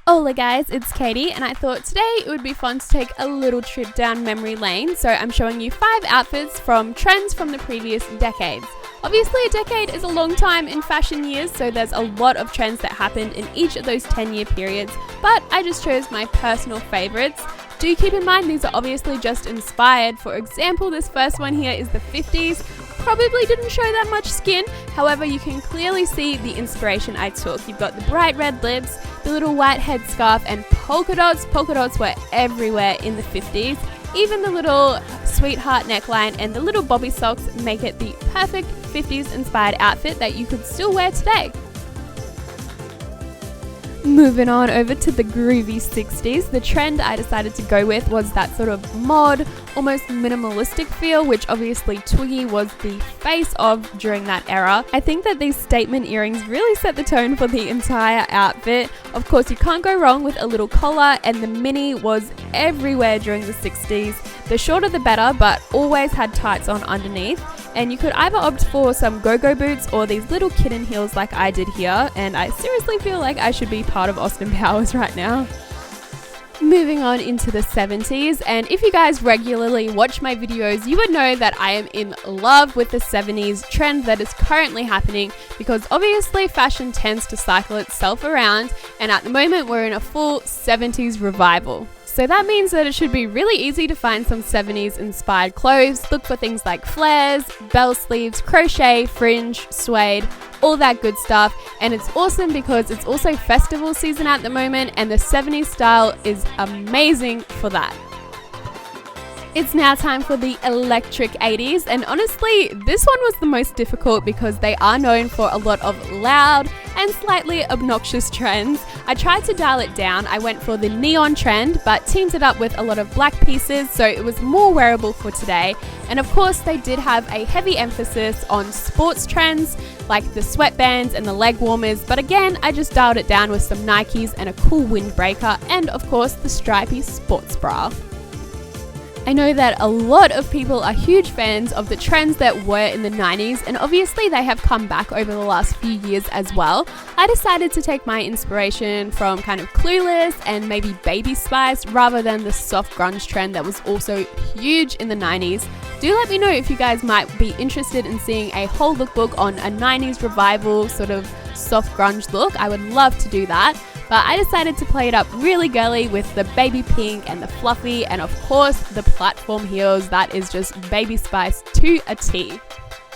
Hola guys, it's Katie, and I thought today it would be fun to take a little trip down memory lane, so I'm showing you 5 outfits from trends from the previous decades. Obviously a decade is a long time in fashion years, so there's a lot of trends that happened in each of those 10-year periods, but I just chose my personal favourites. Do keep in mind these are obviously just inspired. For example, this first one here is the 50s. Probably didn't show that much skin, however you can clearly see the inspiration I took. You've got the bright red lips, the little white headscarf, and polka dots. Polka dots were everywhere in the 50s. Even the little sweetheart neckline and the little bobby socks make it the perfect 50s inspired outfit that you could still wear today. Moving on over to the groovy 60s, the trend I decided to go with was that sort of mod, almost minimalistic feel, which obviously Twiggy was the face of during that era. I think that these statement earrings really set the tone for the entire outfit. Of course, you can't go wrong with a little collar, and the mini was everywhere during the 60s. The shorter the better, but always had tights on underneath. And you could either opt for some go-go boots or these little kitten heels like I did here, and I seriously feel like I should be part of Austin Powers right now. Moving on into the 70s, and if you guys regularly watch my videos, you would know that I am in love with the 70s trend that is currently happening, because obviously fashion tends to cycle itself around, and at the moment we're in a full 70s revival. So that means that it should be really easy to find some 70s inspired clothes. Look for things like flares, bell sleeves, crochet, fringe, suede, all that good stuff. And it's awesome because it's also festival season at the moment, and the 70s style is amazing for that. It's now time for the electric 80s, and honestly, this one was the most difficult because they are known for a lot of loud and slightly obnoxious trends. I tried to dial it down. I went for the neon trend, but teamed it up with a lot of black pieces, so it was more wearable for today. And of course, they did have a heavy emphasis on sports trends, like the sweatbands and the leg warmers, but again, I just dialed it down with some Nikes and a cool windbreaker, and of course, the stripy sports bra. I know that a lot of people are huge fans of the trends that were in the 90s, and obviously they have come back over the last few years as well. I decided to take my inspiration from kind of Clueless and maybe Baby Spice rather than the soft grunge trend that was also huge in the 90s. Do let me know if you guys might be interested in seeing a whole lookbook on a 90s revival sort of soft grunge look. I would love to do that. But I decided to play it up really girly with the baby pink and the fluffy, and of course the platform heels. That is just Baby Spice to a T.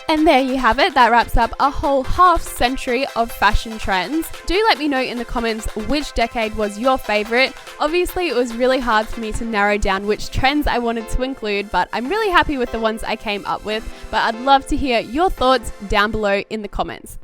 And there you have it. That wraps up a whole half century of fashion trends. Do let me know in the comments which decade was your favorite. Obviously, it was really hard for me to narrow down which trends I wanted to include, but I'm really happy with the ones I came up with. But I'd love to hear your thoughts down below in the comments.